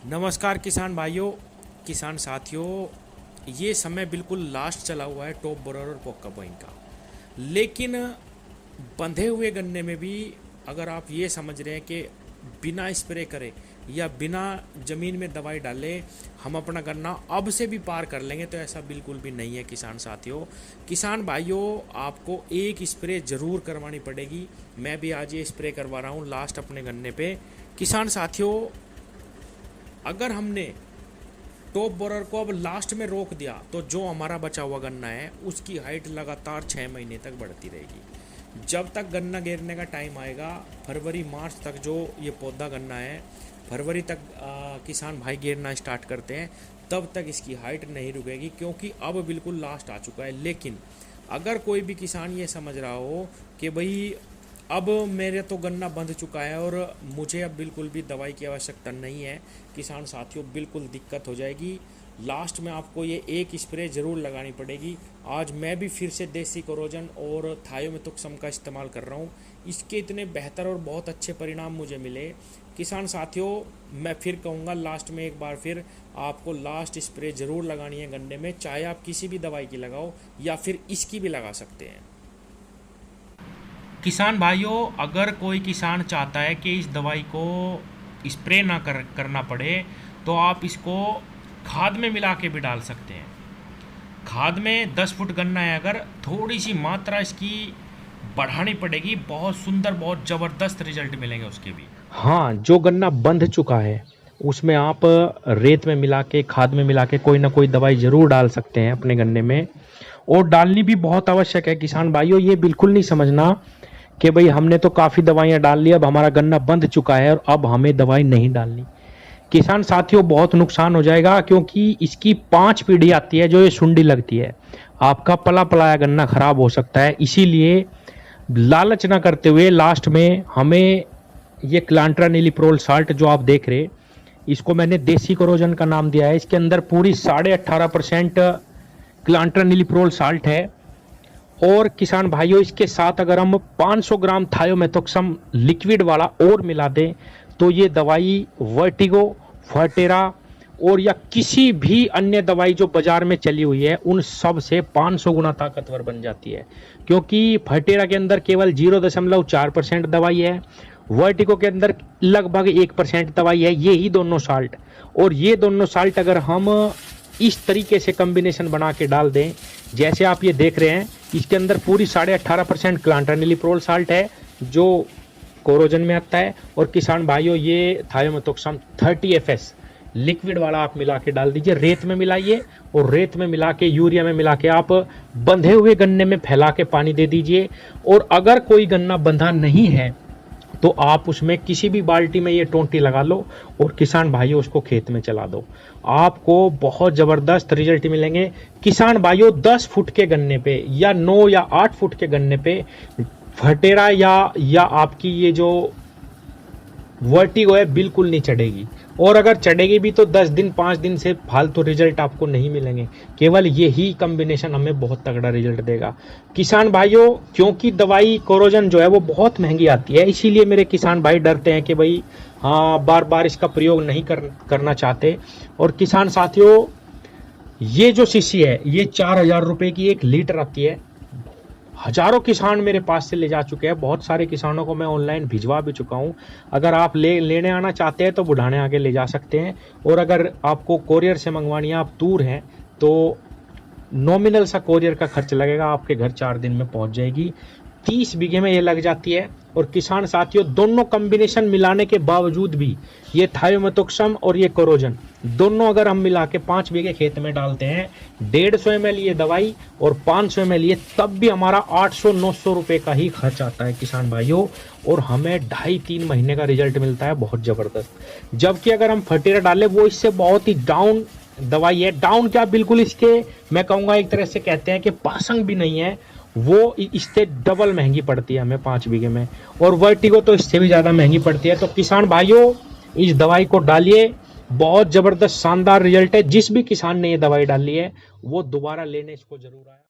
नमस्कार किसान भाइयों, किसान साथियों। ये समय बिल्कुल लास्ट चला हुआ है टॉप बोरर और पोक्का पॉइंट का। लेकिन बंधे हुए गन्ने में भी अगर आप ये समझ रहे हैं कि बिना स्प्रे करे या बिना ज़मीन में दवाई डाले हम अपना गन्ना अब से भी पार कर लेंगे, तो ऐसा बिल्कुल भी नहीं है किसान साथियों। किसान भाइयों, आपको एक स्प्रे ज़रूर करवानी पड़ेगी। मैं भी आज ये स्प्रे करवा रहा हूँ लास्ट अपने गन्ने पे। किसान साथियों, अगर हमने टॉप बोरर को अब लास्ट में रोक दिया तो जो हमारा बचा हुआ गन्ना है उसकी हाइट लगातार 6 महीने तक बढ़ती रहेगी। जब तक गन्ना गिरने का टाइम आएगा, फरवरी मार्च तक जो ये पौधा गन्ना है, फरवरी तक किसान भाई गिरना स्टार्ट करते हैं, तब तक इसकी हाइट नहीं रुकेगी, क्योंकि अब बिल्कुल लास्ट आ चुका है। लेकिन अगर कोई भी किसान ये समझ रहा हो कि भाई अब मेरे तो गन्ना बंध चुका है और मुझे अब बिल्कुल भी दवाई की आवश्यकता नहीं है, किसान साथियों बिल्कुल दिक्कत हो जाएगी। लास्ट में आपको ये एक स्प्रे ज़रूर लगानी पड़ेगी। आज मैं भी फिर से देसी कोरोजन और थायोमेथोक्सम का इस्तेमाल कर रहा हूँ। इसके इतने बेहतर और बहुत अच्छे परिणाम मुझे मिले। किसान साथियों, मैं फिर कहूँगा लास्ट में एक बार फिर आपको लास्ट स्प्रे ज़रूर लगानी है गन्ने में, चाहे आप किसी भी दवाई की लगाओ या फिर इसकी भी लगा सकते हैं। किसान भाइयों, अगर कोई किसान चाहता है कि इस दवाई को स्प्रे ना करना पड़े, तो आप इसको खाद में मिला के भी डाल सकते हैं। खाद में 10 फुट गन्ना है, अगर थोड़ी सी मात्रा इसकी बढ़ानी पड़ेगी, बहुत सुंदर बहुत ज़बरदस्त रिजल्ट मिलेंगे उसके भी। हाँ, जो गन्ना बंध चुका है उसमें आप रेत में मिला के, खाद में मिला के कोई ना कोई दवाई ज़रूर डाल सकते हैं अपने गन्ने में, और डालनी भी बहुत आवश्यक है। किसान भाइयों, ये बिल्कुल नहीं समझना कि भाई हमने तो काफ़ी दवाइयाँ डाल ली, अब हमारा गन्ना बंध चुका है और अब हमें दवाई नहीं डालनी। किसान साथियों, बहुत नुकसान हो जाएगा, क्योंकि इसकी 5 पीढ़ी आती है जो ये सुंडी लगती है। आपका पला पलाया गन्ना खराब हो सकता है। इसीलिए लालच ना करते हुए लास्ट में हमें ये क्लांट्रानिलीप्रोल साल्ट जो आप देख रहे, इसको मैंने देसी कोरोजन का नाम दिया है। इसके अंदर पूरी 18.5% क्लांट्रानिलीप्रोल साल्ट है। और किसान भाइयों, इसके साथ अगर हम 500 ग्राम थायोमेथोक्सम लिक्विड वाला और मिला दें, तो ये दवाई वर्टिगो, फर्टेरा और या किसी भी अन्य दवाई जो बाजार में चली हुई है उन सब से 500 गुना ताकतवर बन जाती है। क्योंकि फर्टेरा के अंदर केवल 0.4% दवाई है, वर्टिगो के अंदर लगभग 1% दवाई है। ये ही दोनों साल्ट, और ये दोनों साल्ट अगर हम इस तरीके से कॉम्बिनेशन बना के डाल दें, जैसे आप ये देख रहे हैं, इसके अंदर पूरी 18.5% क्लांट्रानिलीप्रोल साल्ट है जो कोरोजन में आता है। और किसान भाइयों, ये थायोमेथोक्सम 30 FS लिक्विड वाला आप मिला के डाल दीजिए, रेत में मिलाइए और रेत में मिला के, यूरिया में मिला के आप बंधे हुए गन्ने में फैला के पानी दे दीजिए। और अगर कोई गन्ना बंधा नहीं है तो आप उसमें किसी भी बाल्टी में ये टोंटी लगा लो और किसान भाइयों उसको खेत में चला दो, आपको बहुत ज़बरदस्त रिजल्ट मिलेंगे। किसान भाइयों, 10 फुट के गन्ने पे या 9 या 8 फुट के गन्ने पे फटेरा या आपकी ये जो वर्टिगो है बिल्कुल नहीं चढ़ेगी, और अगर चढ़ेगी भी तो 10 दिन 5 दिन से फालतू रिजल्ट आपको नहीं मिलेंगे। केवल यही कॉम्बिनेशन हमें बहुत तगड़ा रिजल्ट देगा। किसान भाइयों, क्योंकि दवाई कोरोजन जो है वो बहुत महंगी आती है, इसीलिए मेरे किसान भाई डरते हैं कि भाई हाँ, बार बार इसका प्रयोग नहीं करना चाहते। और किसान साथियों, ये जो शीशी है ये 4000 रुपये की 1 लीटर आती है। हजारों किसान मेरे पास से ले जा चुके हैं, बहुत सारे किसानों को मैं ऑनलाइन भिजवा भी चुका हूं। अगर आप लेने आना चाहते हैं तो बुढ़ाने आके ले जा सकते हैं, और अगर आपको कोरियर से मंगवानी है, आप दूर हैं, तो नॉमिनल सा कोरियर का खर्च लगेगा, आपके घर 4 दिन में पहुंच जाएगी। 30 बीघे में ये लग जाती है। और किसान साथियों, दोनों कॉम्बिनेशन मिलाने के बावजूद भी, ये थायोमेथोक्सम और ये कोरोजन दोनों अगर हम मिला के 5 बीघे खेत में डालते हैं, 150 ml ये दवाई और 500 ml ये, तब भी हमारा 800-900 रुपये का ही खर्च आता है किसान भाइयों, और हमें 2.5-3 महीने का रिजल्ट मिलता है बहुत ज़बरदस्त। जबकि अगर हम फर्टिला डालें, वो इससे बहुत ही डाउन दवाई है। डाउन क्या, बिल्कुल इसके मैं कहूँगा एक तरह से कहते हैं कि पासंग भी नहीं है, वो इससे डबल महंगी पड़ती है हमें 5 बीघे में, और वर्टिगो तो इससे भी ज़्यादा महंगी पड़ती है। तो किसान भाइयों, इस दवाई को डालिए, बहुत ज़बरदस्त शानदार रिजल्ट है। जिस भी किसान ने ये दवाई डाली है वो दोबारा लेने इसको जरूर आए।